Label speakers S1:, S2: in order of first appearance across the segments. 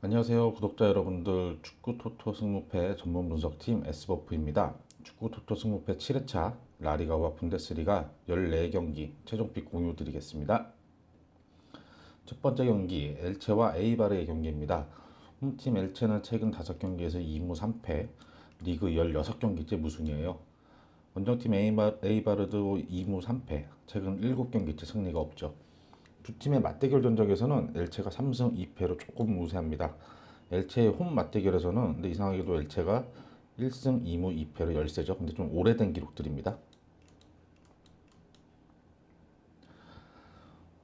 S1: 안녕하세요 구독자 여러분들, 축구 토토 승무패 전문 분석팀 S버프입니다. 축구 토토 승무패 7회차 라리가와 분데스리가 14경기 최종픽 공유 드리겠습니다. 첫 번째 경기 엘체와 에이바르의 경기입니다. 홈팀 엘체는 최근 5경기에서 2무 3패, 리그 16경기째 무승이에요. 원정팀 에이바르도 2무 3패, 최근 7경기째 승리가 없죠. 두 팀의 맞대결 전적에서는 엘체가 3승 2패로 조금 우세합니다. 엘체의 홈 맞대결에서는 근데 이상하게도 엘체가 1승 2무 2패로 열세죠. 근데 좀 오래된 기록들입니다.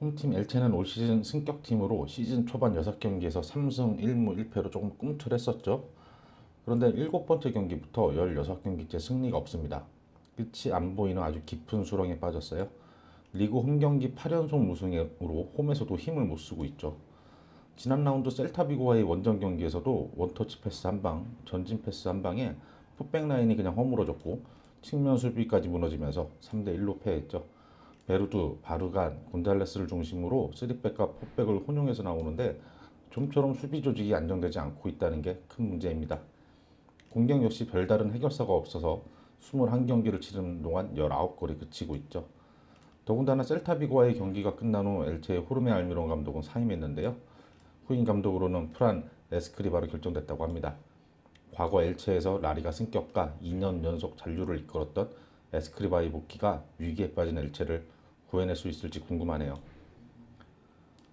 S1: 홈팀 엘체는 올 시즌 승격팀으로 시즌 초반 6경기에서 3승 1무 1패로 조금 꿈틀했었죠. 그런데 7번째 경기부터 16경기째 승리가 없습니다. 끝이 안 보이는 아주 깊은 수렁에 빠졌어요. 리그 홈경기 8연속 무승으로 홈에서도 힘을 못 쓰고 있죠. 지난 라운드 셀타비고와의 원정 경기에서도 원터치 패스 한 방, 전진 패스 한 방에 풋백 라인이 그냥 허물어졌고 측면 수비까지 무너지면서 3대1로 패했죠. 베르두, 바르간, 곤잘레스를 중심으로 3백과 4백을 혼용해서 나오는데 좀처럼 수비 조직이 안정되지 않고 있다는 게 큰 문제입니다. 공격 역시 별다른 해결사가 없어서 21경기를 치르는 동안 19골에 그치고 있죠. 더군다나 셀타비고와의 경기가 끝난 후 엘체의 호르메 알미론 감독은 사임했는데요. 후임 감독으로는 프란 에스크리바로 결정됐다고 합니다. 과거 엘체에서 라리가 승격과 2년 연속 잔류를 이끌었던 에스크리바의 복귀가 위기에 빠진 엘체를 구해낼 수 있을지 궁금하네요.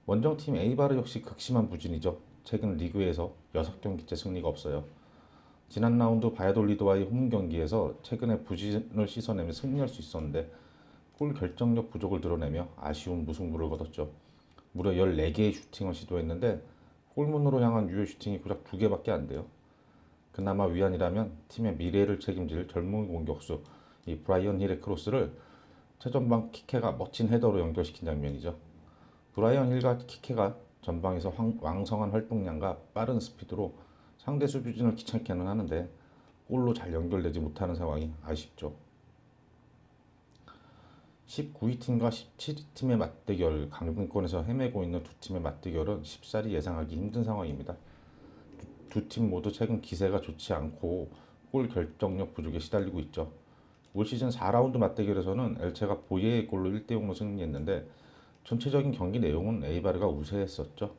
S1: 원정팀 에이바르 역시 극심한 부진이죠. 최근 리그에서 6경기째 승리가 없어요. 지난 라운드 바야돌리드와의 홈 경기에서 최근에 부진을 씻어내며 승리할 수 있었는데 골 결정력 부족을 드러내며 아쉬운 무승부를 거뒀죠. 무려 14개의 슈팅을 시도했는데 골문으로 향한 유효 슈팅이 고작 2개밖에 안 돼요. 그나마 위안이라면 팀의 미래를 책임질 젊은 공격수 이 브라이언 힐의 크로스를 최전방 키케가 멋진 헤더로 연결시킨 장면이죠. 브라이언 힐과 키케가 전방에서 왕성한 활동량과 빠른 스피드로 상대 수비진을 귀찮게는 하는데 골로 잘 연결되지 못하는 상황이 아쉽죠. 19위 팀과 17위 팀의 맞대결, 강등권에서 헤매고 있는 두 팀의 맞대결은 쉽사리 예상하기 힘든 상황입니다. 두 팀 모두 최근 기세가 좋지 않고 골 결정력 부족에 시달리고 있죠. 올 시즌 4라운드 맞대결에서는 엘체가 보예의 골로 1대0로 승리했는데 전체적인 경기 내용은 에이바르가 우세했었죠.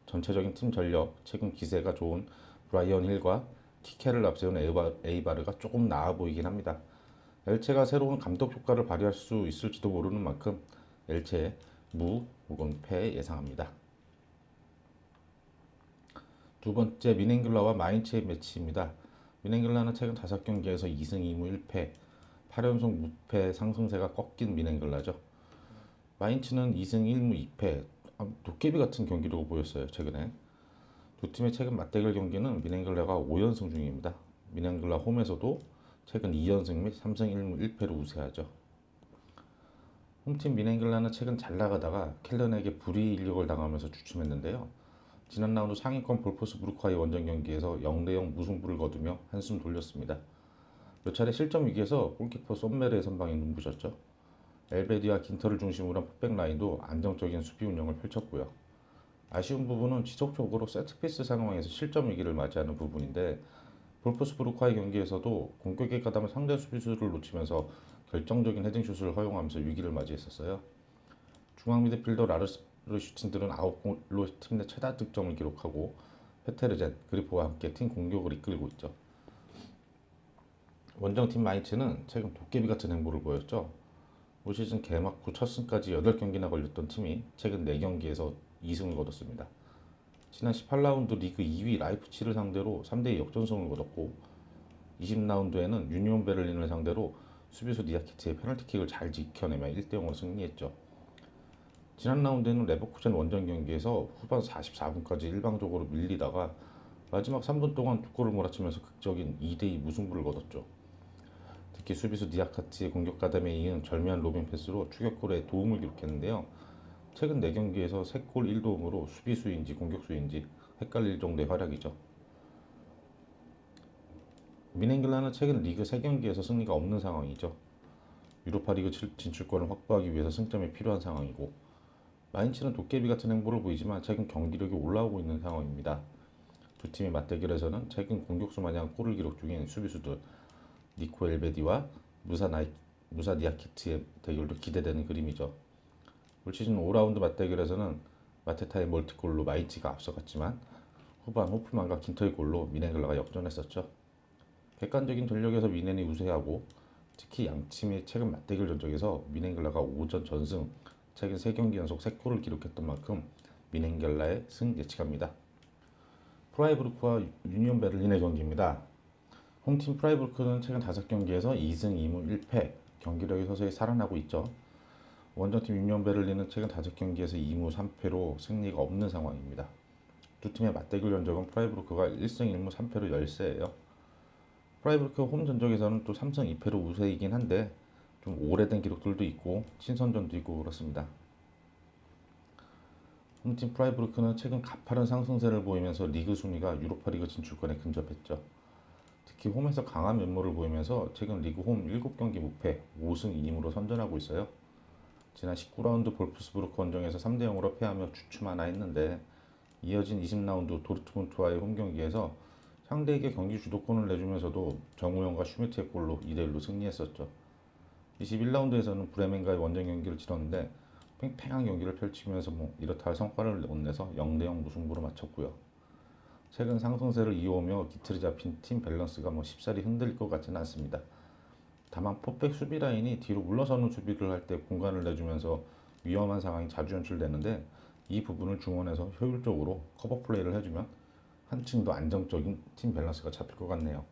S1: 전체적인 팀 전력, 최근 기세가 좋은 브라이언 힐과 키케를 앞세운 에이바르가 조금 나아 보이긴 합니다. 엘체가 새로운 감독 효과를 발휘할 수 있을지도 모르는 만큼 엘체의 무 혹은 패 예상합니다. 두 번째 미넨글라와 마인츠의 매치입니다. 미넨글라는 최근 5경기에서 2승 2무 1패, 8연속 무패 상승세가 꺾인 미넨글라죠. 마인츠는 2승 1무 2패, 도깨비 같은 경기로 보였어요 최근에. 두 팀의 최근 맞대결 경기는 미넨글라가 5연승 중입니다. 미넨글라 홈에서도 최근 2연승 및 3승 1무 1패로 우세하죠. 홈팀 미넨글라는 최근 잘 나가다가 켈런에게 불이익을 당하면서 주춤했는데요. 지난 라운드 상위권 볼포스부르크와의 원정 경기에서 0대0 무승부를 거두며 한숨 돌렸습니다. 몇 차례 실점 위기에서 골키퍼 솜메르의 선방이 눈부셨죠. 엘베디와 긴터를 중심으로 한 풋백 라인도 안정적인 수비 운영을 펼쳤고요. 아쉬운 부분은 지속적으로 세트피스 상황에서 실점 위기를 맞이하는 부분인데 볼프스부르크와의 경기에서도 공격에 가담한 상대 수비수를 놓치면서 결정적인 헤딩슛을 허용하면서 위기를 맞이했었어요. 중앙 미드필더 라르스 슈틴들은 9골로 팀 내 최다 득점을 기록하고 페테르젠, 그리포와 함께 팀 공격을 이끌고 있죠. 원정팀 마인츠는 최근 도깨비 같은 행보를 보였죠. 올 시즌 개막 후 첫 승까지 8경기나 걸렸던 팀이 최근 4경기에서 2승을 거뒀습니다. 지난 18라운드 리그 2위 라이프치히를 상대로 3대2 역전승을 거뒀고 20라운드에는 유니온 베를린을 상대로 수비수 니아키트의 페널티킥을 잘 지켜내며 1대0으로 승리했죠. 지난 라운드에는 레버쿠젠 원정 경기에서 후반 44분까지 일방적으로 밀리다가 마지막 3분 동안 2골을 몰아치면서 극적인 2대2 무승부를 거뒀죠. 특히 수비수 니아카트의 공격 가담에 이은 절묘한 로빙 패스로 추격골에 도움을 기록했는데요. 최근 4경기에서 3골 1도움으로 수비수인지 공격수인지 헷갈릴 정도의 활약이죠. 미넨글라는 최근 리그 3경기에서 승리가 없는 상황이죠. 유로파리그 진출권을 확보하기 위해서 승점이 필요한 상황이고 마인츠는 도깨비 같은 행보를 보이지만 최근 경기력이 올라오고 있는 상황입니다. 두 팀의 맞대결에서는 최근 공격수 마냥 골을 기록 중인 수비수들 니코 엘베디와 무사 니아키트의 대결도 기대되는 그림이죠. 올 시즌 5라운드 맞대결에서는 마테타의 멀티골로 마인츠가 앞서갔지만 후반 호프만과 긴터의 골로 미넨글라가 역전했었죠. 객관적인 전력에서 미넨이 우세하고 특히 양팀의 최근 맞대결 전적에서 미넨글라가 5전 전승, 최근 3경기 연속 3골을 기록했던 만큼 미넨글라의 승 예측합니다. 프라이부르크와 유니온 베를린의 경기입니다. 홈팀 프라이부르크는 최근 5경기에서 2승 2무 1패, 경기력이 서서히 살아나고 있죠. 원정팀 유니온 베를린은 최근 5경기에서 2무 3패로 승리가 없는 상황입니다. 두 팀의 맞대결 전적은 프라이부르크가 1승 1무 3패로 열세예요. 프라이부르크 홈 전적에서는 또 3승 2패로 우세이긴 한데 좀 오래된 기록들도 있고 친선전도 있고 그렇습니다. 홈팀 프라이부르크는 최근 가파른 상승세를 보이면서 리그 순위가 유로파리그 진출권에 근접했죠. 특히 홈에서 강한 면모를 보이면서 최근 리그 홈 7경기 무패 5승 2무로 선전하고 있어요. 지난 19라운드 볼프스부르크 원정에서 3대0으로 패하며 주춤하나 했는데 이어진 20라운드 도르트문트와의 홈경기에서 상대에게 경기 주도권을 내주면서도 정우영과 슈미트의 골로 2대1로 승리했었죠. 21라운드에서는 브레멘과의 원정 경기를 치렀는데 팽팽한 경기를 펼치면서 이렇다 할 성과를 못 내서 0대0 무승부로 마쳤고요. 최근 상승세를 이어오며 기틀이 잡힌 팀 밸런스가 쉽사리 흔들릴 것 같지는 않습니다. 다만 포백 수비 라인이 뒤로 물러서는 수비를 할 때 공간을 내주면서 위험한 상황이 자주 연출되는데 이 부분을 중원에서 효율적으로 커버 플레이를 해주면 한층 더 안정적인 팀 밸런스가 잡힐 것 같네요.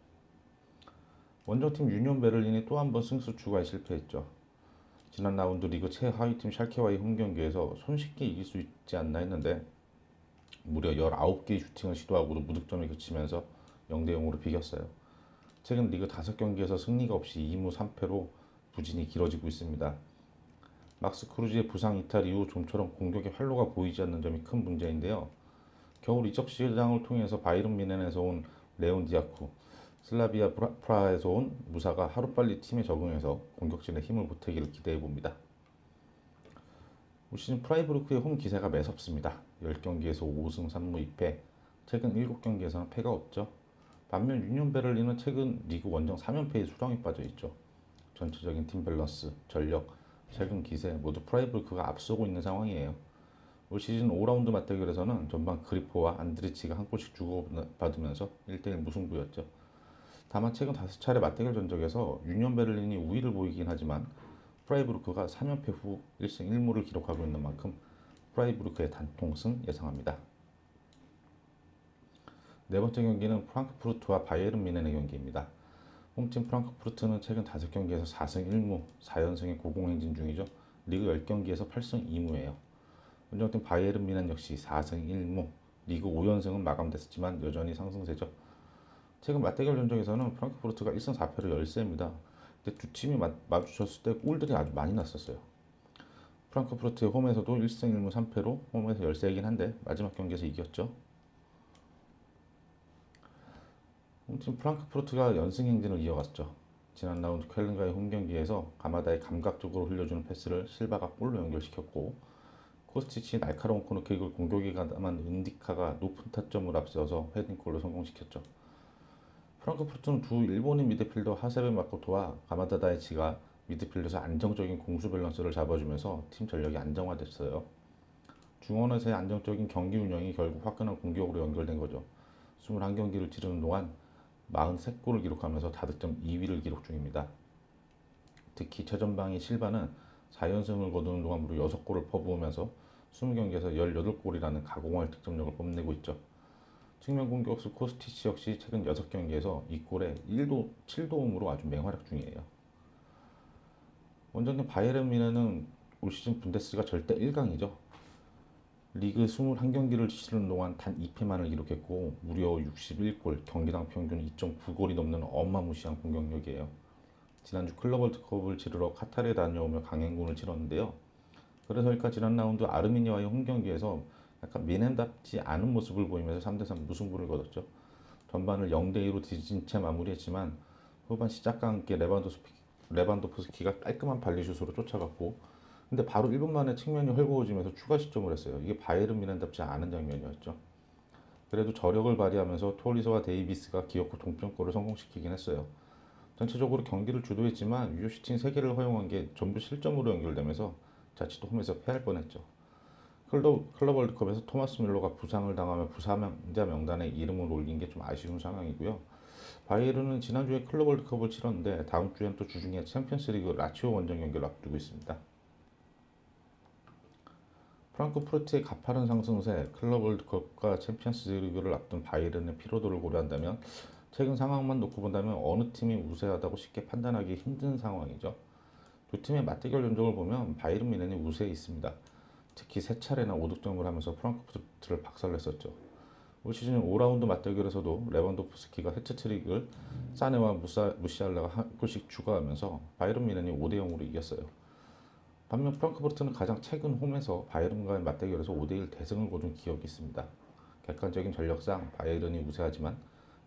S1: 원정팀 유니온 베를린이 또 한 번 승수 추가에 실패했죠. 지난 라운드 리그 최하위팀 샬케와의 홈경기에서 손쉽게 이길 수 있지 않나 했는데 무려 19개의 슈팅을 시도하고도 무득점에 그치면서 0대0으로 비겼어요. 최근 리그 5경기에서 승리가 없이 2무 3패로 부진이 길어지고 있습니다. 막스 크루즈의 부상 이탈 이후 좀처럼 공격의 활로가 보이지 않는 점이 큰 문제인데요. 겨울 이적 시장을 통해서 바이른 미넨에서 온 레온 디아쿠, 슬라비아 프라하에서 온 무사가 하루빨리 팀에 적응해서 공격진에 힘을 보태기를 기대해봅니다. 올 시즌 프라이부르크의 홈 기세가 매섭습니다. 10경기에서 5승 3무 2패, 최근 7경기에서는 패가 없죠. 반면 유니온 베를린은 최근 리그 원정 3연패의 수렁에 빠져있죠. 전체적인 팀 밸런스, 전력, 최근 기세 모두 프라이부르크가 앞서고 있는 상황이에요. 올 시즌 5라운드 맞대결에서는 전반 그리포와 안드리치가 한 골씩 주고받으면서 1대1 무승부였죠. 다만 최근 5차례 맞대결 전적에서 유니온 베를린이 우위를 보이긴 하지만 프라이부르크가 3연패 후 1승 1무를 기록하고 있는 만큼 프라이부르크의 단통승 예상합니다. 네 번째 경기는 프랑크푸르트와 바이에른 미넨의 경기입니다. 홈팀 프랑크푸르트는 최근 5경기에서 4승 1무, 4연승의 고공행진 중이죠. 리그 10경기에서 8승 2무예요. 원정팀 바이에른 미넨 역시 4승 1무, 리그 5연승은 마감됐지만 여전히 상승세죠. 최근 맞대결 전적에서는 프랑크푸르트가 1승 4패로 열세입니다. 근데 두 팀이 마주쳤을 때 골들이 아주 많이 났었어요. 프랑크푸르트의 홈에서도 1승 1무 3패로 홈에서 열세이긴 한데 마지막 경기에서 이겼죠. 홈팀 프랑크푸르트가 연승 행진을 이어갔죠. 지난 라운드 쾰른과의 홈경기에서 가마다의 감각적으로 흘려주는 패스를 실바가 골로 연결시켰고 코스티치의 날카로운 코너킥을 공격에 가담한 은디카가 높은 타점을 앞세워서 헤딩골로 성공시켰죠. 프랑크푸르트는 두 일본인 미드필더 하세베 마코토와 가마다 다이치가 미드필드에서 안정적인 공수 밸런스를 잡아주면서 팀 전력이 안정화됐어요. 중원에서의 안정적인 경기 운영이 결국 화끈한 공격으로 연결된 거죠. 21경기를 치르는 동안 43골을 기록하면서 다득점 2위를 기록 중입니다. 특히 최전방의 실바는 4연승을 거두는 동안 무려 6골을 퍼부으면서 20경기에서 18골이라는 가공할 득점력을 뽐내고 있죠. 측면 공격수 코스티치 역시 최근 6경기에서 2골에 7도움으로 아주 맹활약 중이에요. 원정팀 바이에른 미넨은 올 시즌 분데스리가 절대 1강이죠. 리그 21경기를 치르는 동안 단 2패만을 기록했고 무려 61골, 경기당 평균 2.9골이 넘는 어마무시한 공격력이에요. 지난주 클럽 월드컵을 치르러 카타르에 다녀오며 강행군을 치렀는데요. 그래서일까 지난 라운드 아르미니아와의 홈경기에서 약간 미넨답지 않은 모습을 보이면서 3대3 무승부를 거뒀죠. 전반을 0대2로 뒤진 채 마무리했지만 후반 시작과 함께 레반도프스키가 깔끔한 발리슛으로 쫓아갔고 근데 바로 1분 만에 측면이 헐거워지면서 추가 시점을 했어요. 이게 바이에른 미넨답지 않은 장면이었죠. 그래도 저력을 발휘하면서 토리소와 데이비스가 기어코 동점골을 성공시키긴 했어요. 전체적으로 경기를 주도했지만 유효 슈팅 3개를 허용한 게 전부 실점으로 연결되면서 자칫 홈에서 패할 뻔했죠. 클럽 월드컵에서 토마스 뮬러가 부상을 당하며 부상자 명단에 이름을 올린 게 좀 아쉬운 상황이고요. 바이에른은 지난주에 클럽 월드컵을 치렀는데 다음 주엔 또 주중에 챔피언스리그 라치오 원정 경기를 앞두고 있습니다. 프랑크푸르트의 가파른 상승세, 클럽 월드컵과 챔피언스리그를 앞둔 바이에른의 피로도를 고려한다면 최근 상황만 놓고 본다면 어느 팀이 우세하다고 쉽게 판단하기 힘든 상황이죠. 두 팀의 맞대결 전적을 보면 바이에른 뮌헨이 우세해 있습니다. 특히 세 차례나 5득점을 하면서 프랑크푸르트를 박살냈었죠. 올 시즌 5라운드 맞대결에서도 레반도프스키가 해트트릭을 사네와 무시알라가 한 골씩 추가하면서 바이에른 뮌헨이 5대 0으로 이겼어요. 반면 프랑크푸르트는 가장 최근 홈에서 바이에른과의 맞대결에서 5대1 대승을 거둔 기억이 있습니다. 객관적인 전력상 바이에른이 우세하지만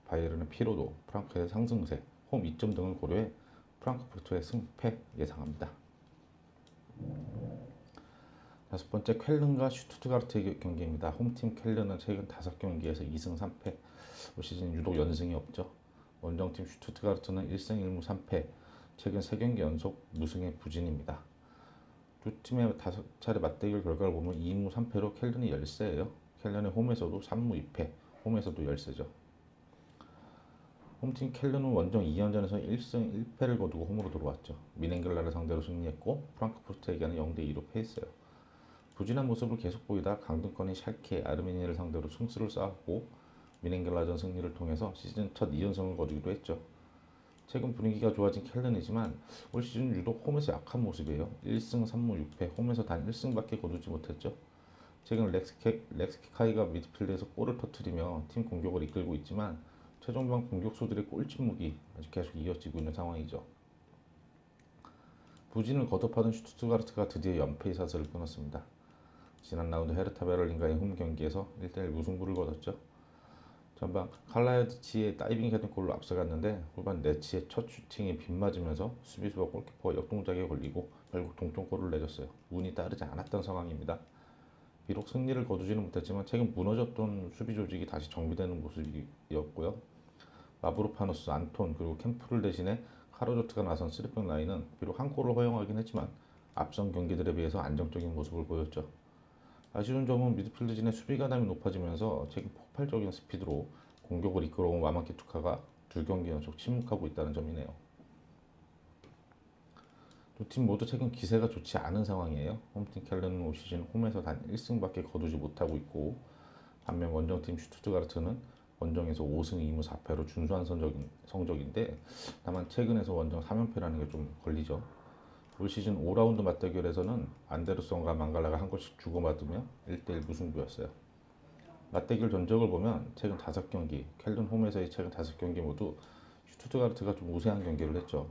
S1: 바이에른의 피로도, 프랑크의 상승세, 홈 2점 등을 고려해 프랑크푸르트의 승패 예상합니다. 다섯 번째 쾰른과 슈투트가르트의 경기입니다. 홈팀 쾰른은 최근 5경기에서 2승 3패, 올 시즌 유독 연승이 없죠. 원정팀 슈투트가르트는 1승 1무 3패, 최근 3경기 연속 무승의 부진입니다. 두 팀의 5차례 맞대결 결과를 보면 2무 3패로 쾰른이 열세예요. 쾰른의 홈에서도 3무 2패, 홈에서도 열세죠. 홈팀 쾰른은 원정 2연전에서 1승 1패를 거두고 홈으로 들어왔죠. 미넨글라를 상대로 승리했고 프랑크푸르트에게는 0대2로 패했어요. 부진한 모습을 계속 보이다 강등권인 샬케, 아르메니아를 상대로 승수를 쌓았고 미넨글라전 승리를 통해서 시즌 첫 2연승을 거두기도 했죠. 최근 분위기가 좋아진 쾰른이지만 올 시즌 유독 홈에서 약한 모습이에요. 1승 3무 6패, 홈에서 단 1승밖에 거두지 못했죠. 최근 렉스키카이가 미드필드에서 골을 터뜨리며 팀 공격을 이끌고 있지만 최종반 공격수들의 골침묵이 아직 계속 이어지고 있는 상황이죠. 부진을 거듭하던 슈투트가르트가 드디어 연패의 사슬을 끊었습니다. 지난 라운드 헤르타 베를린과의 홈 경기에서 1대1 무승부를 거뒀죠. 전반 칼라야드치의 다이빙 헤딩골로 앞서갔는데 후반 네치의 첫 슈팅이 빗맞으면서 수비수와 골키퍼가 역동작에 걸리고 결국 동점골을 내줬어요. 운이 따르지 않았던 상황입니다. 비록 승리를 거두지는 못했지만 최근 무너졌던 수비 조직이 다시 정비되는 모습이었고요. 마브로파노스, 안톤 그리고 캠프를 대신해 카르조트가 나선 3백 라인은 비록 한 골을 허용하긴 했지만 앞선 경기들에 비해서 안정적인 모습을 보였죠. 아쉬운 점은 미드필드진의 수비 가담이 높아지면서 최근 폭발적인 스피드로 공격을 이끌어온 와마키투카가 2경기 연속 침묵하고 있다는 점이네요. 두 팀 모두 최근 기세가 좋지 않은 상황이에요. 홈팀 쾰른은 올 시즌 홈에서 단 1승밖에 거두지 못하고 있고 반면 원정팀 슈투트가르트는 원정에서 5승 2무 4패로 준수한 성적인데 다만 최근에서 원정 3연패라는 게 좀 걸리죠. 올 시즌 5라운드 맞대결에서는 안데르손과 망갈라가 한 골씩 주고받으며 1대1 무승부였어요. 맞대결 전적을 보면 최근 5경기, 쾰른 홈에서의 최근 5경기 모두 슈투트가르트가 좀 우세한 경기를 했죠.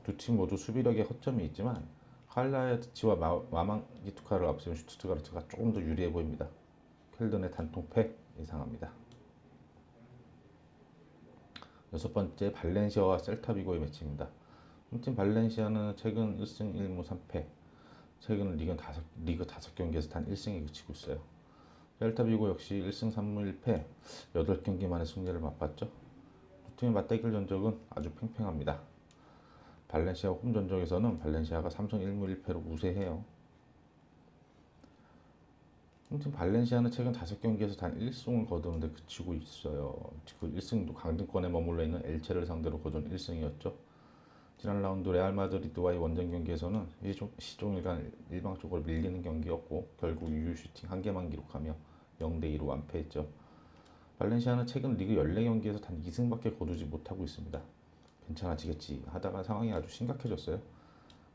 S1: 두 팀 모두 수비력에 허점이 있지만 칼라야트치와 마망기투카를 앞세운 슈투트가르트가 조금 더 유리해 보입니다. 쾰른의 단통패 예상합니다. 여섯 번째 발렌시아와 셀타비고의 매치입니다. 홈팀 발렌시아는 최근 1승 1무 3패, 최근 리그 5경기에서 단 1승에 그치고 있어요. 셀타비고 역시 1승 3무 1패, 8경기 만에 승리를 맛봤죠. 두 팀의 맞대결 전적은 아주 팽팽합니다. 발렌시아 홈 전적에서는 발렌시아가 3승 1무 1패로 우세해요. 홈팀 발렌시아는 최근 5경기에서 단 1승을 거두는데 그치고 있어요. 그 1승도 강등권에 머물러 있는 엘체를 상대로 거둔 1승이었죠. 지난 라운드 레알 마드리드와의 원정 경기에서는 시종일관 일방적으로 밀리는 경기였고 결국 유효 슈팅 1개만 기록하며 0대2로 완패했죠. 발렌시아는 최근 리그 14경기에서 단 2승밖에 거두지 못하고 있습니다. 괜찮아지겠지 하다가 상황이 아주 심각해졌어요.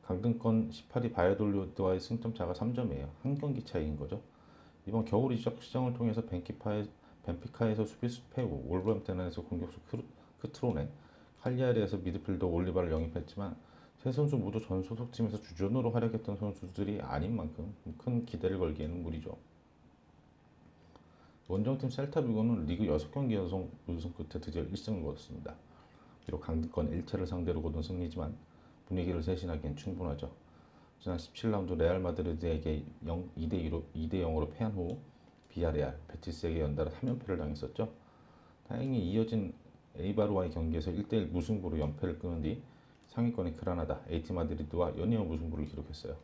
S1: 강등권 18위 바이아돌리드와의 승점 차가 3점이에요. 한 경기 차이인 거죠. 이번 겨울 이적 시장을 통해서 벤피카에서 수비수 패고 wolverhampton에서 공격수 크트로네, 칼리아리에서 미드필더 올리바를 영입했지만 세 선수 모두 전 소속팀에서 주전으로 활약했던 선수들이 아닌 만큼 큰 기대를 걸기에는 무리죠. 원정팀 셀타비고는 리그 6경기 연속 우승 끝에 드디어 1승을 거뒀습니다. 비록 강등권 1체를 상대로 거둔 승리지만 분위기를 쇄신하기엔 충분하죠. 지난 17라운드 레알 마드리드에게 2대 0으로 패한 후 비아레알, 베티스에게 연달아 3연패를 당했었죠. 다행히 이어진 에이바르와의 경기에서 1대1 무승부로 연패를 끊은 뒤 상위권의 그라나다, 에이티 마드리드와 연이어 무승부를 기록했어요.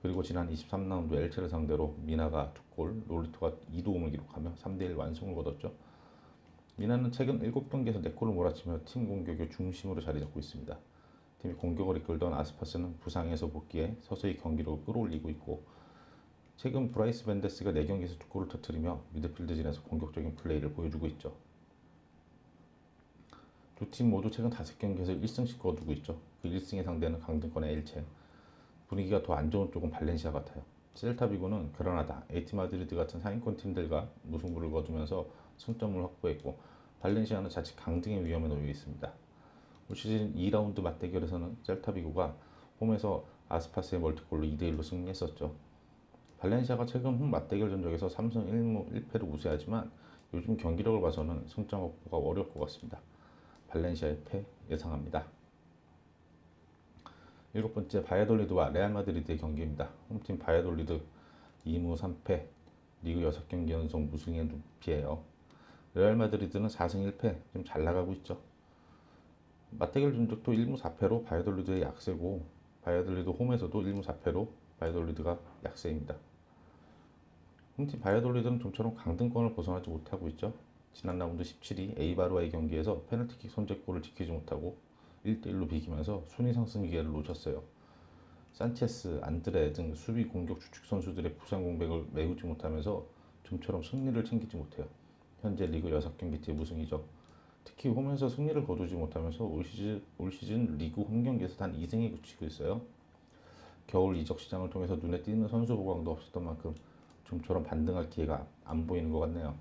S1: 그리고 지난 23라운드 엘체를 상대로 미나가 2골, 롤리토가 2도움을 기록하며 3대1 완승을 거뒀죠. 미나는 최근 7경기에서 4골을 몰아치며 팀 공격의 중심으로 자리 잡고 있습니다. 팀이 공격을 이끌던 아스파스는 부상에서 복귀해 서서히 경기력을 끌어올리고 있고, 최근 브라이스 벤데스가 4경기에서 2골을 터뜨리며 미드필드진에서 공격적인 플레이를 보여주고 있죠. 두 팀 모두 최근 5경기에서 1승씩 거두고 있죠. 그 1승의 상대는 강등권의 엘체. 분위기가 더 안 좋은 쪽은 발렌시아 같아요. 셀타비고는 그라나다, 에이티 마드리드 같은 상위권 팀들과 무승부를 거두면서 승점을 확보했고, 발렌시아는 자칫 강등의 위험에 놓여 있습니다. 올 시즌 2라운드 맞대결에서는 셀타비고가 홈에서 아스파스의 멀티골로 2대1로 승리했었죠. 발렌시아가 최근 홈 맞대결 전적에서 3승 1무 1패로 우세하지만 요즘 경기력을 봐서는 승점 확보가 어려울 것 같습니다. 발렌시아의 패 예상합니다. 7번째 바이아돌리드와 레알 마드리드의 경기입니다. 홈팀 바이아돌리드 2무 3패, 리그 6경기 연속 무승의 늪이에요. 레알 마드리드는 4승 1패, 좀 잘 나가고 있죠. 맞대결 전적도 1무 4패로 바이아돌리드의 약세고, 바이아돌리드 홈에서도 1무 4패로 바이아돌리드가 약세입니다. 홈팀 바이아돌리드는 좀처럼 강등권을 벗어나지 못하고 있죠. 지난 라운드 17위 에이바르와의 경기에서 페널티킥 선제골을 지키지 못하고 1대1로 비기면서 순위 상승 기회를 놓쳤어요. 산체스, 안드레 등 수비 공격 주축 선수들의 부상 공백을 메우지 못하면서 좀처럼 승리를 챙기지 못해요. 현재 리그 6경기째 무승이죠. 특히 홈에서 승리를 거두지 못하면서 올 시즌 리그 홈 경기에서 단 2승에 그치고 있어요. 겨울 이적 시장을 통해서 눈에 띄는 선수 보강도 없었던 만큼 좀처럼 반등할 기회가 안 보이는 것 같네요.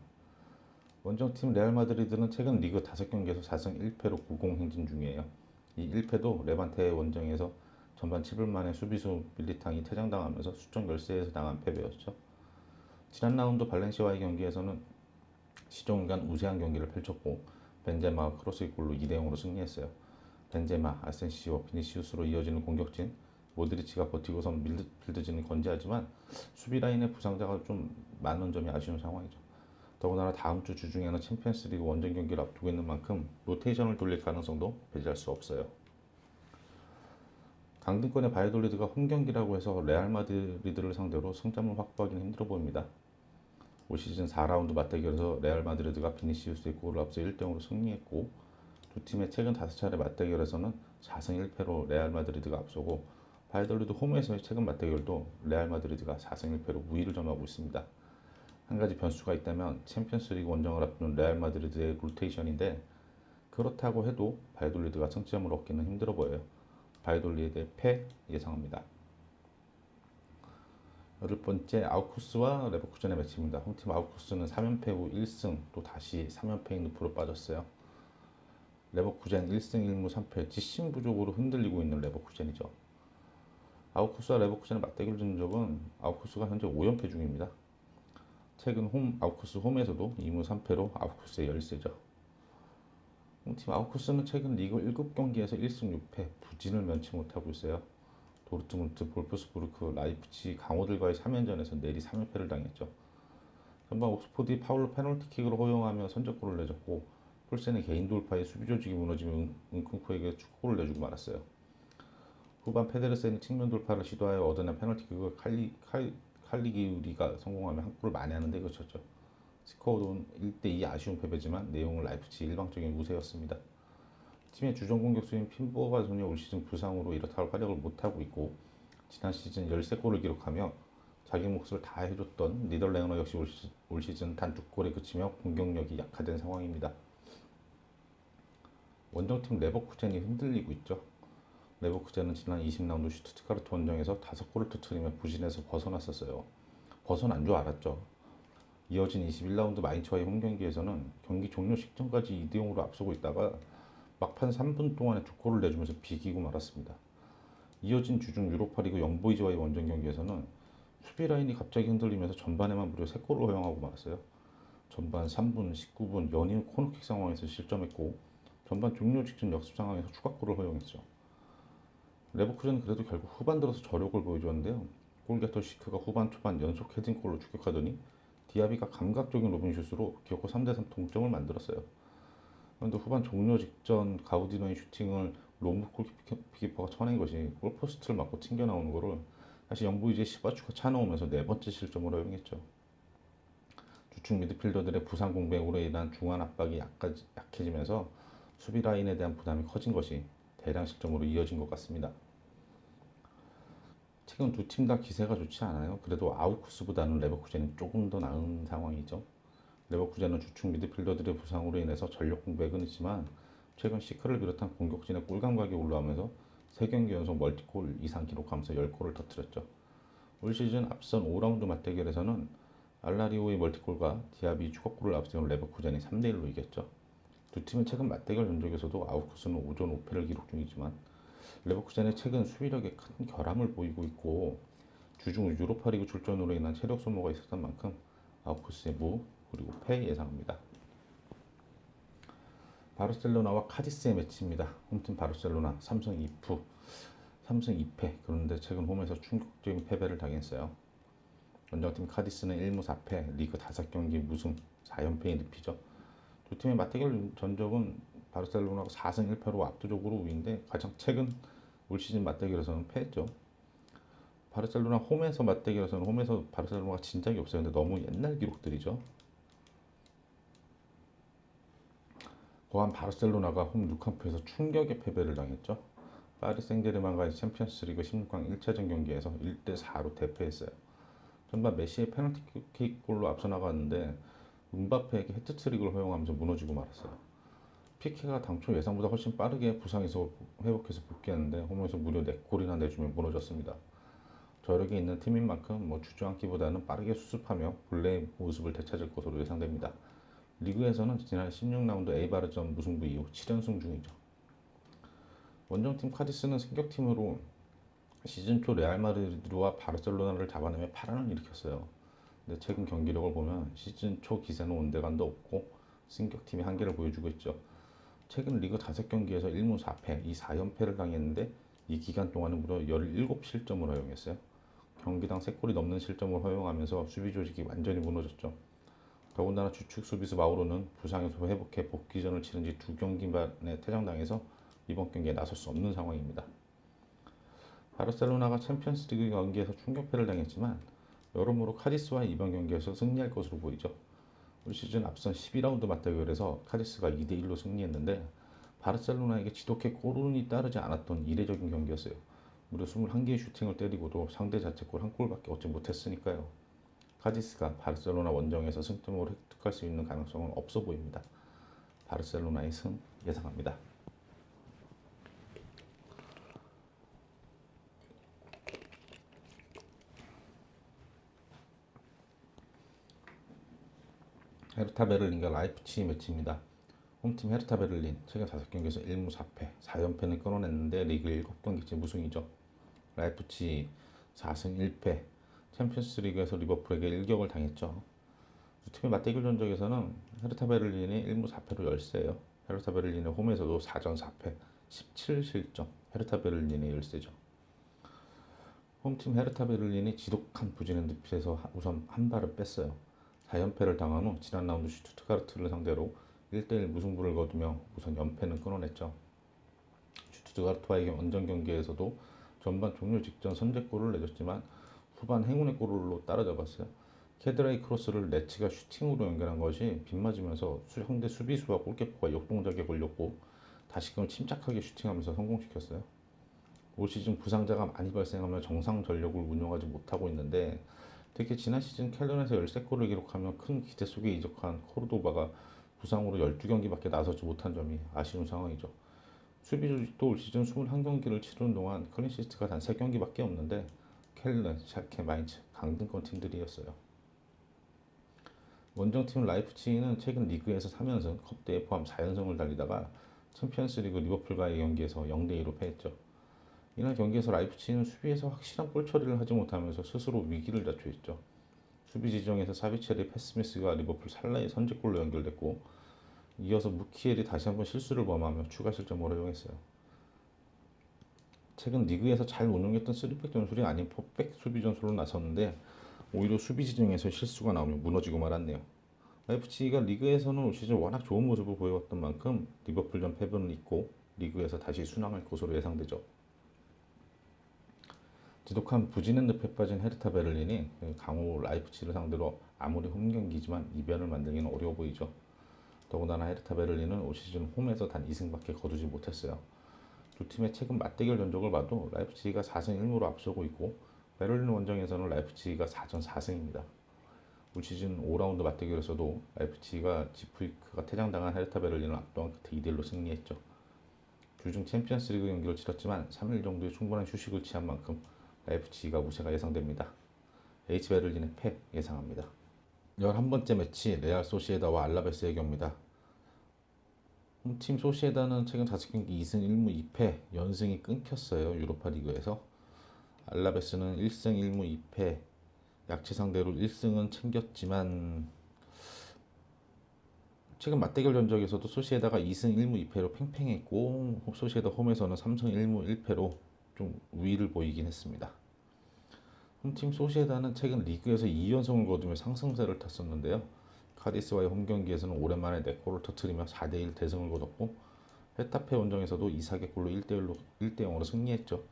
S1: 원정팀 레알 마드리드는 최근 리그 5경기에서 4승 1패로 구공 행진 중이에요. 이 1패도 레반테의 원정에서 전반 7분 만에 수비수 밀리탕이 퇴장당하면서 수적 열세에서 당한 패배였죠. 지난 라운드 발렌시아와의 경기에서는 시종일관 우세한 경기를 펼쳤고, 벤제마와 크로스의 골로 2대0으로 승리했어요. 벤제마, 아센시오, 비니시우스로 이어지는 공격진, 모드리치가 버티고선 밀드필드진을 건재하지만 수비 라인의 부상자가 좀 많은 점이 아쉬운 상황이죠. 더군다나 다음 주 주중에는 챔피언스리그 원정 경기를 앞두고 있는 만큼 로테이션을 돌릴 가능성도 배제할 수 없어요. 강등권의 바이돌리드가 홈 경기라고 해서 레알 마드리드를 상대로 승점을 확보하기는 힘들어 보입니다. 올 시즌 4라운드 맞대결에서 레알 마드리드가 비니시우스의 골을 앞서 1대0으로 승리했고, 두 팀의 최근 5차례 맞대결에서는 4승 1패로 레알 마드리드가 앞서고, 바이돌리드 홈에서의 최근 맞대결도 레알 마드리드가 4승 1패로 우위를 점하고 있습니다. 한 가지 변수가 있다면 챔피언스리그 원정을 앞둔 레알 마드리드의 로테이션인데, 그렇다고 해도 바이돌리드가 승점을 얻기는 힘들어 보여요. 바이돌리드의 패 예상합니다. 8번째 아우쿠스와 레버쿠젠의 매치입니다. 홈팀 아우쿠스는 3연패 후 1승, 또 다시 3연패인 늪으로 빠졌어요. 레버쿠젠 1승 1무 3패, 지심 부족으로 흔들리고 있는 레버쿠젠이죠. 아우쿠스와 레버쿠젠의 맞대결 전적은 아우쿠스가 현재 5연패 중입니다. 최근 아우쿠스 홈에서도 2무 3패로 아우쿠스의 열세죠. 홈팀 아우쿠스는 최근 리그 7경기에서 1승 6패, 부진을 면치 못하고 있어요. 도르트문트, 볼프스부르크, 라이프치, 강호들과의 3연전에서 내리 3연패를 당했죠. 전반 옥스포드의 파울로 페널티킥으로 허용하며 선제골을 내줬고, 폴센의 개인 돌파에 수비 조직이 무너지며 은kun쿠에게 축구골을 내주고 말았어요. 후반 페데르센이 측면 돌파를 시도하여 얻어낸 페널티킥을 칼리기우리가 성공하며 한 골을 만회하는데 그쳤죠. 스코어는 1대2 아쉬운 패배지만 내용은 라이프치 일방적인 우세였습니다. 팀의 주전 공격수인 핀보가존이 올 시즌 부상으로 이렇다 할 활약을 못하고 있고, 지난 시즌 13골을 기록하며 자기 몫을 다 해줬던 니덜랭너 역시 올 시즌 단 2골에 그치며 공격력이 약화된 상황입니다. 원정팀 레버쿠젠이 흔들리고 있죠. 레버쿠젠은 지난 20라운드 슈투트가르트 원정에서 5골을 터뜨리며 부진에서 벗어났었어요. 벗어난 줄 알았죠. 이어진 21라운드 마인츠와의 홈경기에서는 경기 종료 직전까지 2대0으로 앞서고 있다가 막판 3분 동안에 2골을 내주면서 비기고 말았습니다. 이어진 주중 유로파리그 영보이즈와의 원정 경기에서는 수비 라인이 갑자기 흔들리면서 전반에만 무려 3골을 허용하고 말았어요. 전반 3분, 19분 연이은 코너킥 상황에서 실점했고, 전반 종료 직전 역습 상황에서 추가골을 허용했죠. 레버쿠젠은 그래도 결국 후반 들어서 저력을 보여주었는데요. 골게터 시크가 후반 초반 연속 헤딩골로 추격하더니 디아비가 감각적인 로빙슛으로 기어코 3대3 동점을 만들었어요. 그런데 후반 종료 직전 가우디노의 슈팅을 롱부 골키퍼가 쳐낸 것이 골포스트를 맞고 튕겨 나오는 거를 다시 영부이제 시바추가 차놓으면서 네 번째 실점을 허용했죠. 주축 미드필더들의 부상 공백으로 인한 중앙 압박이 약해지면서 수비 라인에 대한 부담이 커진 것이 대량 실점으로 이어진 것 같습니다. 최근 두 팀 다 기세가 좋지 않아요. 그래도 아우쿠스보다는 레버쿠젠이 조금 더 나은 상황이죠. 레버쿠젠은 주축 미드필더들의 부상으로 인해서 전력 공백은 있지만 최근 시크를 비롯한 공격진의 골 감각이 올라오면서 3경기 연속 멀티골 이상 기록하면서 10골을 터뜨렸죠. 올 시즌 앞선 5라운드 맞대결에서는 알라리오의 멀티골과 디아비 추가골을 앞세운 레버쿠젠이 3대1로 이겼죠. 두 팀은 최근 맞대결 전적에서도 아우쿠스는 5전 5패를 기록 중이지만 레버쿠젠의 최근 수비력에 큰 결함을 보이고 있고 주중 유로파리그 출전으로 인한 체력 소모가 있었던 만큼 아우쿠스의 무 그리고 패 예상합니다. 바르셀로나와 카디스의 매치입니다. 홈팀 바르셀로나 3승 2푸 3승 2패. 그런데 최근 홈에서 충격적인 패배를 당했어요. 원정팀 카디스는 1무 4패, 리그 5경기 무승 4연패의 늪이죠. 두 팀의 맞대결 전적은 바르셀로나가 4승 1패로 압도적으로 우위인데 가장 최근 올 시즌 맞대결에서는 패했죠. 바르셀로나 홈에서 맞대결에서는 홈에서 바르셀로나가 진 적이 없어요. 근데 너무 옛날 기록들이죠. 또한 바르셀로나가 홈 누캄프에서 충격의 패배를 당했죠. 파리 생제르맹과의 챔피언스리그 16강 1차전 경기에서 1대4로 대패했어요. 전반 메시의 페널티킥골로 앞서 나갔는데 음바페에게 해트트릭을 허용하면서 무너지고 말았어요. 피케가 당초 예상보다 훨씬 빠르게 부상에서 회복해서 복귀했는데 홈에서 무려 4골이나 내주며 무너졌습니다. 저력이 있는 팀인 만큼 주저앉기보다는 빠르게 수습하며 본래의 모습을 되찾을 것으로 예상됩니다. 리그에서는 지난 16라운드 에이바르전 무승부 이후 7연승 중이죠. 원정팀 카디스는 승격팀으로 시즌 초 레알 마드리드와 바르셀로나를 잡아내며 파란을 일으켰어요. 근데 최근 경기력을 보면 시즌 초 기세는 온데간도 없고 승격팀이 한계를 보여주고 있죠. 최근 리그 5경기에서 1무 4패, 이 4연패를 당했는데 이 기간 동안은 무려 17실점을 허용했어요. 경기당 3골이 넘는 실점을 허용하면서 수비 조직이 완전히 무너졌죠. 더군다나 주축 수비수 마우로는 부상에서 회복해 복귀전을 치른 지 2경기 만에 퇴장당해서 이번 경기에 나설 수 없는 상황입니다. 바르셀로나가 챔피언스리그 경기에서 충격패를 당했지만 여러모로 카디스와 이번 경기에서 승리할 것으로 보이죠. 올 시즌 앞선 12라운드 맞대결에서 카디스가 2대1로 승리했는데 바르셀로나에게 지독해 골운이 따르지 않았던 이례적인 경기였어요. 무려 21개의 슈팅을 때리고도 상대 자책골 한 골밖에 얻지 못했으니까요. 카디스가 바르셀로나 원정에서 승점을 획득할 수 있는 가능성은 없어 보입니다. 바르셀로나의 승 예상합니다. 헤르타 베를린과 라이프치히 매치입니다. 홈팀 헤르타 베를린 최근 5경기에서 1무 4패, 4연패는 끊어냈는데 리그 7경기째 무승이죠. 라이프치히 4승 1패, 챔피언스 리그에서 리버풀에게 일격을 당했죠. 두 팀의 맞대결 전적에서는 헤르타 베를린이 1무 4패로 열세예요. 헤르타 베를린의 홈에서도 4전 4패, 17실점, 헤르타 베를린의 열세죠. 홈팀 헤르타 베를린이 지독한 부진의 늪에서 우선 한 발을 뺐어요. 4연패를 당한 후 지난 라운드 슈투트가르트를 상대로 1대1 무승부를 거두며 우선 연패는 끊어냈죠. 슈투트가르트와의 원정 경기에서도 전반 종료 직전 선제골을 내줬지만 후반 행운의 골로 따라잡았어요. 캐드라이 크로스를 레츠가 슈팅으로 연결한 것이 빗맞으면서 상대 수비수와 골키퍼가 역동작에 걸렸고 다시금 침착하게 슈팅하면서 성공시켰어요. 올 시즌 부상자가 많이 발생하며 정상 전력을 운영하지 못하고 있는데 특히 지난 시즌 켈런에서 13골을 기록하며 큰 기대 속에 이적한 코르도바가 부상으로 12경기밖에 나서지 못한 점이 아쉬운 상황이죠. 수비 조직도 올 시즌 21경기를 치르는 동안 클린시트가 단 3경기밖에 없는데 켈른, 샬케, 마인츠 강등권 팀들이었어요. 원정팀 라이프치히는 최근 리그에서 3연승, 컵대회 포함 4연승을 달리다가 챔피언스리그 리버풀과의 경기에서 0대2로 패했죠. 이날 경기에서 라이프치히는 수비에서 확실한 볼 처리를 하지 못하면서 스스로 위기를 자초했죠. 수비 지정에서 사비체리 패스미스가 리버풀 살라의 선제골로 연결됐고 이어서 무키엘이 다시 한번 실수를 범하며 추가 실점을 허용했어요. 최근 리그에서 잘 운영했던 3백 전술이 아닌 4백 수비 전술로 나섰는데 오히려 수비 지정에서 실수가 나오면 무너지고 말았네요. 라이프치히가 리그에서는 올 시즌 워낙 좋은 모습을 보여왔던 만큼 리버풀전 패배는 있고 리그에서 다시 순항할 것으로 예상되죠. 지독한 부진의 늪에 빠진 헤르타 베를린이 강호 라이프치히를 상대로 아무리 홈 경기지만 이변을 만들기는 어려워 보이죠. 더군다나 헤르타 베를린은 올 시즌 홈에서 단 2승밖에 거두지 못했어요. 두 팀의 최근 맞대결 전적을 봐도 라이프치히가 4승 1무로 앞서고 있고 베를린 원정에서는 라이프치히가 4전 4승입니다. 올 시즌 5라운드 맞대결에서도 라이프치히가 지프이크가 퇴장당한 헤르타 베를린을 압도한 끝에 2대1로 승리했죠. 주중 챔피언스리그 경기를 치렀지만 3일 정도의 충분한 휴식을 취한 만큼 라이프치히가 우세가 예상됩니다. H베를린의 패 예상합니다. 11번째 매치 레알 소시에다와 알라베스의 경기입니다. 홈팀 소시에다는 최근 5경기 2승 1무 2패 연승이 끊겼어요. 유로파 리그에서. 알라베스는 1승 1무 2패 약체 상대로 1승은 챙겼지만 최근 맞대결 전적에서도 소시에다가 2승 1무 2패로 팽팽했고 소시에다 홈에서는 3승 1무 1패로 좀 우위를 보이긴 했습니다. 홈팀 소시에다는 최근 리그에서 2연승을 거두며 상승세를 탔었는데요. 카디스와의 홈경기에서는 오랜만에 4골을 터뜨리며 4대1 대승을 거뒀고 헤타페 원정에서도 2사개골로 1대0으로 승리했죠.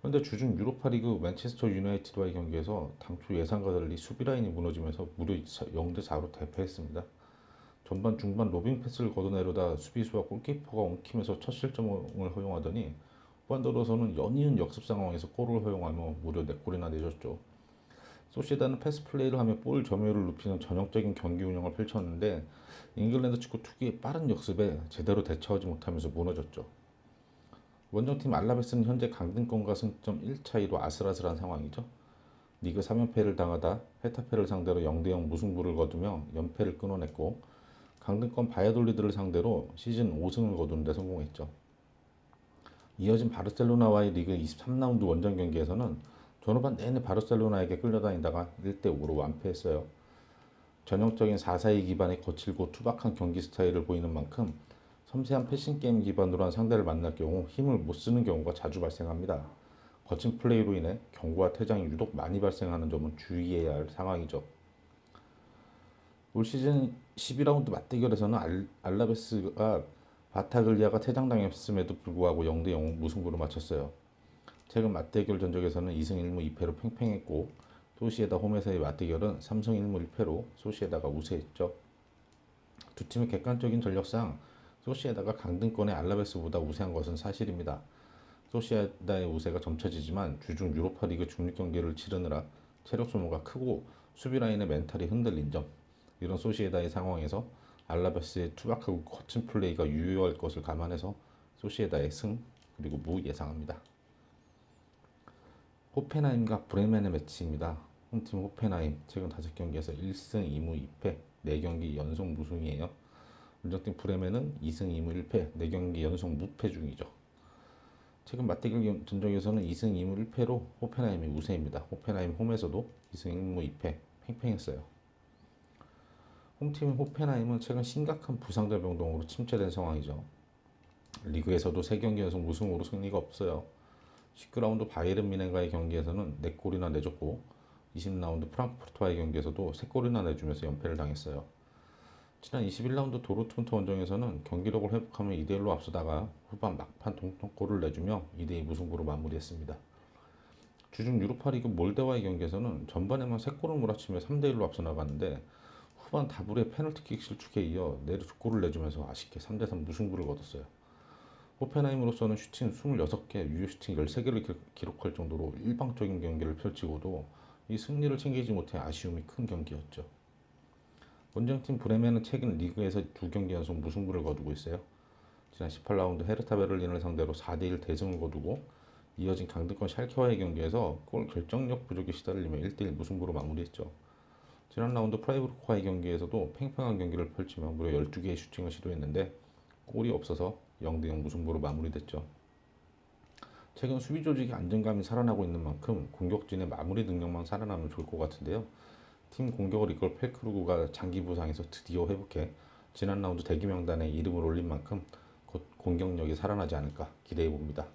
S1: 그런데 주중 유로파리그 맨체스터 유나이티드와의 경기에서 당초 예상과 달리 수비라인이 무너지면서 무려 0대4로 대패했습니다. 전반 중반 로빙 패스를 걷어내려다 수비수와 골키퍼가 엉키면서 첫 실점을 허용하더니 후반 들어서는 연이은 역습 상황에서 골을 허용하며 무려 4골이나 내줬죠. 소시에다는 패스 플레이를 하며 볼 점유율을 높이는 전형적인 경기 운영을 펼쳤는데 잉글랜드 축구 특유의 빠른 역습에 제대로 대처하지 못하면서 무너졌죠. 원정팀 알라베스는 현재 강등권과 승점 1차이로 아슬아슬한 상황이죠. 리그 3연패를 당하다 헤타페를 상대로 0대0 무승부를 거두며 연패를 끊어냈고 강등권 바이아돌리드를 상대로 시즌 5승을 거두는 데 성공했죠. 이어진 바르셀로나와의 리그 23라운드 원정 경기에서는 전후반 내내 바르셀로나에게 끌려다니다가 1대5로 완패했어요. 전형적인 4-4-2 기반의 거칠고 투박한 경기 스타일을 보이는 만큼 섬세한 패싱 게임 기반으로 한 상대를 만날 경우 힘을 못 쓰는 경우가 자주 발생합니다. 거친 플레이로 인해 경고와 퇴장이 유독 많이 발생하는 점은 주의해야 할 상황이죠. 올 시즌 12라운드 맞대결에서는 알라베스가 바타글리아가 퇴장당했음에도 불구하고 0대0 무승부로 마쳤어요. 최근 맞대결 전적에서는 2승 1무 2패로 팽팽했고 소시에다 홈에서의 맞대결은 3승 1무 1패로 소시에다가 우세했죠. 두 팀의 객관적인 전력상 소시에다가 강등권의 알라베스보다 우세한 것은 사실입니다. 소시에다의 우세가 점쳐지지만 주중 유로파리그 중립 경기를 치르느라 체력 소모가 크고 수비 라인의 멘탈이 흔들린 점, 이런 소시에다의 상황에서 알라베스의 투박하고 거친 플레이가 유효할 것을 감안해서 소시에다의 승 그리고 무 예상합니다. 호펜하임과 브레멘의 매치입니다. 홈팀 호펜하임 최근 5경기에서 1승 2무 2패 4경기 연속 무승이에요. 원정팀 브레멘은 2승 2무 1패 4경기 연속 무패 중이죠. 최근 맞대결 전적에서는 2승 2무 1패로 호펜하임이 우세입니다. 호펜하임 홈에서도 2승 1무 2패 팽팽했어요. 홈팀 호펜하임은 최근 심각한 부상자 병동으로 침체된 상황이죠. 리그에서도 3경기 연속 무승으로 승리가 없어요. 19라운드 바이에른 미넨과의 경기에서는 4골이나 내줬고 20라운드 프랑크푸르트와의 경기에서도 3골이나 내주면서 연패를 당했어요. 지난 21라운드 도르트문트 원정에서는 경기력을 회복하며 2대1로 앞서다가 후반 막판 동점골을 내주며 2대2 무승부로 마무리했습니다. 주중 유로파리그 몰데와의 경기에서는 전반에만 3골을 몰아치며 3대1로 앞서 나갔는데 후반 다블의 페널티킥 실축에 이어 4골을 내주면서 아쉽게 3대3 무승부를 거뒀어요. 호펜하임으로서는 슈팅 26개, 유효 슈팅 13개를 기록할 정도로 일방적인 경기를 펼치고도 이 승리를 챙기지 못해 아쉬움이 큰 경기였죠. 원정팀 브레멘은 최근 리그에서 2경기 연속 무승부를 거두고 있어요. 지난 18라운드 헤르타 베를린을 상대로 4대1 대승을 거두고 이어진 강등권 샬케와의 경기에서 골 결정력 부족에 시달리며 1대1 무승부로 마무리했죠. 지난 라운드 프라이부르크와의 경기에서도 팽팽한 경기를 펼치며 무려 12개의 슈팅을 시도했는데 골이 없어서 0대0 무승부로 마무리됐죠. 최근 수비 조직의 안정감이 살아나고 있는 만큼 공격진의 마무리 능력만 살아나면 좋을 것 같은데요. 팀 공격을 이끌 펠크루그가 장기 부상에서 드디어 회복해 지난 라운드 대기 명단에 이름을 올린 만큼 곧 공격력이 살아나지 않을까 기대해 봅니다.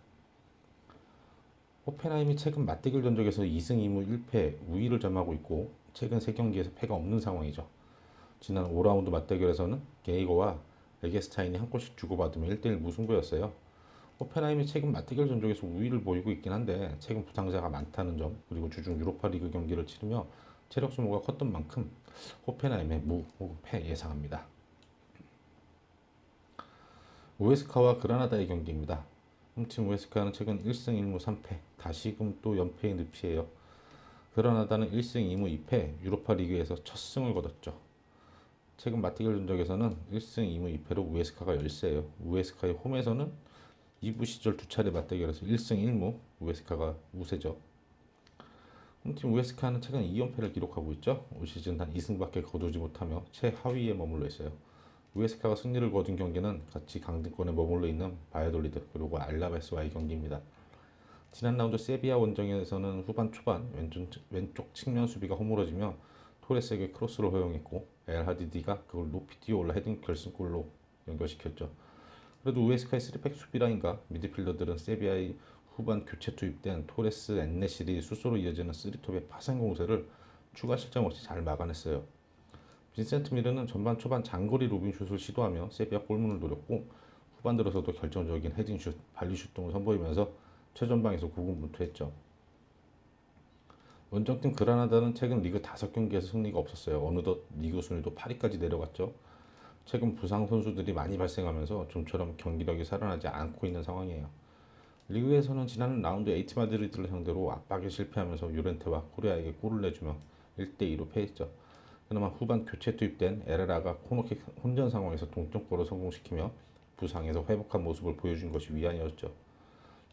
S1: 호펜하임이 최근 맞대결 전적에서 2승 2무 1패 우위를 점하고 있고 최근 3경기에서 패가 없는 상황이죠. 지난 5라운드 맞대결에서는 게이거와 에게스타인이 한 골씩 주고받으며 1대1 무승부였어요. 호펜하임이 최근 맞대결 전적에서 우위를 보이고 있긴 한데 최근 부상자가 많다는 점 그리고 주중 유로파리그 경기를 치르며 체력 소모가 컸던 만큼 호펜하임의 무 혹은 패 예상합니다. 우에스카와 그라나다의 경기입니다. 홈팀 우에스카는 최근 1승 1무 3패 다시금 또 연패의 늪이에요. 그라나다는 1승 2무 2패 유로파리그에서 첫 승을 거뒀죠. 최근 맞대결 전적에서는 1승 2무 2패로 우에스카가 열세예요. 우에스카의 홈에서는 2부 시절 두 차례 맞대결에서 1승 1무 우에스카가 우세죠. 홈팀 우에스카는 최근 2연패를 기록하고 있죠. 올 시즌 단 2승밖에 거두지 못하며 최하위에 머물러 있어요. 우에스카가 승리를 거둔 경기는 같이 강등권에 머물러 있는 바이아돌리드 그리고 알라베스와의 경기입니다. 지난 라운드 세비야 원정에서는 후반 초반 왼쪽 측면 수비가 허물어지며 토레스에게 크로스를 허용했고 엘 하디디가 그걸 높이 뛰어올라 헤딩 결승골로 연결시켰죠. 그래도 우에스카의 3백 수비 라인과 미드필더들은 세비야의 후반 교체 투입된 토레스, 엔네실이 수소로 이어지는 3톱의 파생 공세를 추가 실점 없이 잘 막아냈어요. 빈센트 미르는 전반 초반 장거리 로빙슛을 시도하며 세비야 골문을 노렸고 후반 들어서도 결정적인 헤딩슛, 발리슛 등을 선보이면서 최전방에서 고군분투했죠. 원정팀 그라나다는 최근 리그 5경기에서 승리가 없었어요. 어느덧 리그 순위도 8위까지 내려갔죠. 최근 부상 선수들이 많이 발생하면서 좀처럼 경기력이 살아나지 않고 있는 상황이에요. 리그에서는 지난 라운드 에이티 마드리드를 상대로 압박에 실패하면서 요렌테와 코레아에게 골을 내주며 1대2로 패했죠. 그나마 후반 교체 투입된 에레라가 코너킥 혼전 상황에서 동점골을 성공시키며 부상에서 회복한 모습을 보여준 것이 위안이었죠.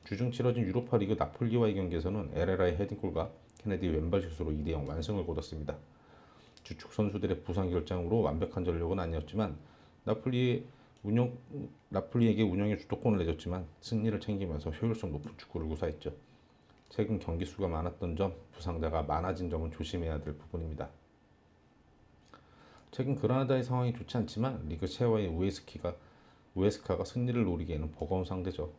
S1: 주중 치러진 유로파 리그 나폴리와의 경기에서는 에레라의 헤딩골과 케네디 왼발슛으로 2대0 완승을 거뒀습니다. 주축 선수들의 부상 결장으로 완벽한 전력은 아니었지만 나폴리에게 운영의 주도권을 내줬지만 승리를 챙기면서 효율성 높은 축구를 구사했죠. 최근 경기 수가 많았던 점, 부상자가 많아진 점은 조심해야 될 부분입니다. 최근 그라나다의 상황이 좋지 않지만 리그 최하위 우에스카가 승리를 노리기에는 버거운 상대죠.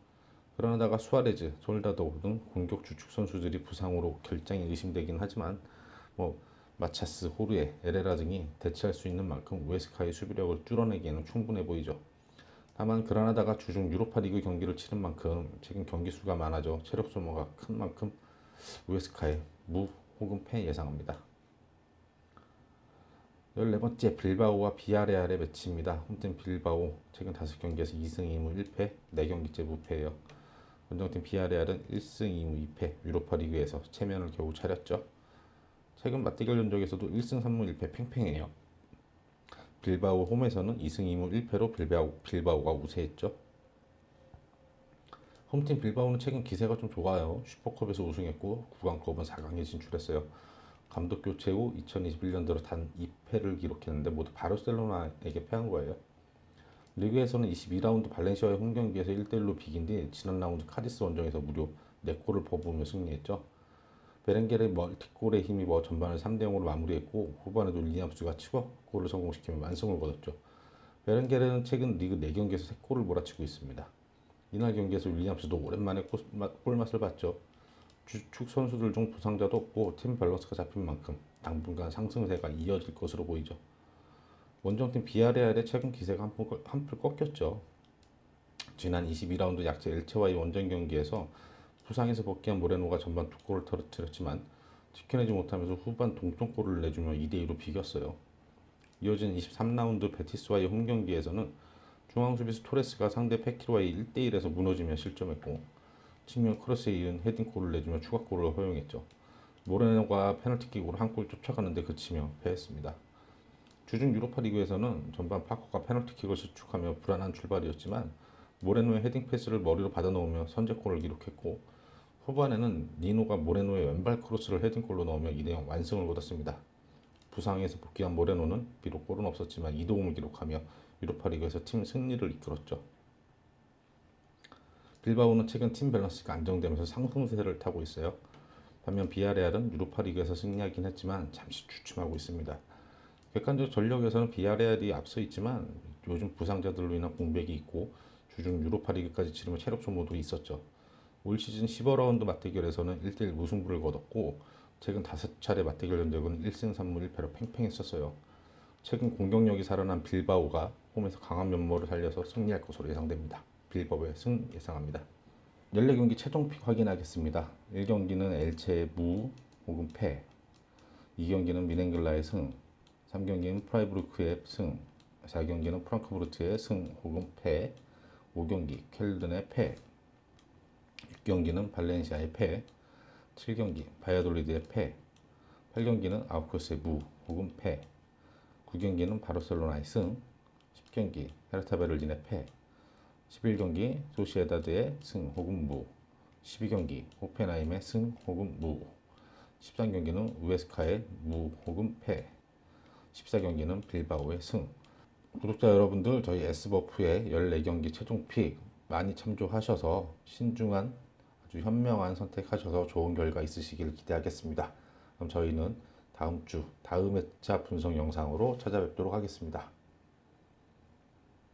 S1: 그라나다가 수아레즈, 솔다도 등 공격 주축 선수들이 부상으로 결장이 의심되긴 하지만 마차스, 호르에, 에레라 등이 대체할 수 있는 만큼 우에스카의 수비력을 뚫어내기에는 충분해 보이죠. 다만 그라나다가 주중 유로파 리그 경기를 치른 만큼 최근 경기 수가 많아져 체력 소모가 큰 만큼 우에스카의 무 혹은 패 예상합니다. 14번째 빌바오와 비아레알의 매치입니다. 홈팀 빌바오 최근 5경기에서 2승 2무 1패 4경기째 무패예요. 원정팀 비아레알은 1승 2무 2패 유로파 리그에서 체면을 겨우 차렸죠. 최근 맞대결 전적에서도 1승 3무 1패 팽팽해요. 빌바오 홈에서는 2승 2무 1패로 빌바오가 우세했죠. 홈팀 빌바오는 최근 기세가 좀 좋아요. 슈퍼컵에서 우승했고 구강컵은 4강에 진출했어요. 감독 교체 후 2021년 들어 단 2패를 기록했는데 모두 바르셀로나에게 패한 거예요. 리그에서는 22라운드 발렌시아의 홈경기에서 1대1로 비긴 뒤 지난 라운드 카디스 원정에서 무려 4골을 퍼부으며 승리했죠. 베렌겔의 멀티골에 힘입어 전반을 3대0으로 마무리했고 후반에도 윌리엄스가 추가골을 성공시키며 완승을 거뒀죠. 베렌겔은 최근 리그 4경기에서 3골을 몰아치고 있습니다. 이날 경기에서 윌리엄스도 오랜만에 골맛을 봤죠. 주축 선수들 중 부상자도 없고 팀 밸런스가 잡힌 만큼 당분간 상승세가 이어질 것으로 보이죠. 원정팀 비아레알의 최근 기세가 한풀 꺾였죠. 지난 22라운드 약체 엘체와의 원정 경기에서 부상에서 복귀한 모레노가 전반 2골을 터뜨렸지만 지켜내지 못하면서 후반 동점골을 내주며 2대2로 비겼어요. 이어진 23라운드 베티스와의 홈경기에서는 중앙수비수 토레스가 상대 페키로와의 1대1에서 무너지며 실점했고 측면 크로스에 이은 헤딩골을 내주며 추가골을 허용했죠. 모레노가 페널티킥으로 한 골 쫓아가는데 그치며 패했습니다. 주중 유로파 리그에서는 전반 파커가 페널티킥을 실축하며 불안한 출발이었지만 모레노의 헤딩 패스를 머리로 받아넣으며 선제골을 기록했고 후반에는 니노가 모레노의 왼발 크로스를 헤딩골로 넣으며 2대0 완승을 거뒀습니다. 부상에서 복귀한 모레노는 비록 골은 없었지만 2도움을 기록하며 유로파 리그에서 팀 승리를 이끌었죠. 빌바오는 최근 팀 밸런스가 안정되면서 상승세를 타고 있어요. 반면 비아레알은 유로파 리그에서 승리하긴 했지만 잠시 주춤하고 있습니다. 객관적 전력에서는 비아레알이 앞서 있지만 요즘 부상자들로 인한 공백이 있고 주중 유로파 리그까지 치르며 체력 소모도 있었죠. 올 시즌 15라운드 맞대결에서는 1대1 무승부를 거뒀고 최근 5차례 맞대결 전적은 1승 3무 1패로 팽팽했었어요. 최근 공격력이 살아난 빌바오가 홈에서 강한 면모를 살려서 승리할 것으로 예상됩니다. 빌바오의 승 예상합니다. 14경기 최종픽 확인하겠습니다. 1경기는 엘체의 무 혹은 패, 2경기는 미넨글라의 승, 3경기는 프라이부르크의 승, 4경기는 프랑크푸르트의 승 혹은 패, 5경기 켈든의 패, 6경기는 발렌시아의 패, 7경기 바이아돌리드의 패, 8경기는 아우크스의 무 혹은 패, 9경기는 바르셀로나의 승, 10경기 헤르타 베를린의 패, 11경기 소시에다드의 승 혹은 무, 12경기 호펜하임의 승 혹은 무, 13경기는 우에스카의 무 혹은 패, 14경기는 빌바오의 승. 구독자 여러분들, 저희 S버프의 14경기 최종픽 많이 참조하셔서 신중한 아주 현명한 선택하셔서 좋은 결과 있으시길 기대하겠습니다. 그럼 저희는 다음 주 다음 회차 분석 영상으로 찾아뵙도록 하겠습니다.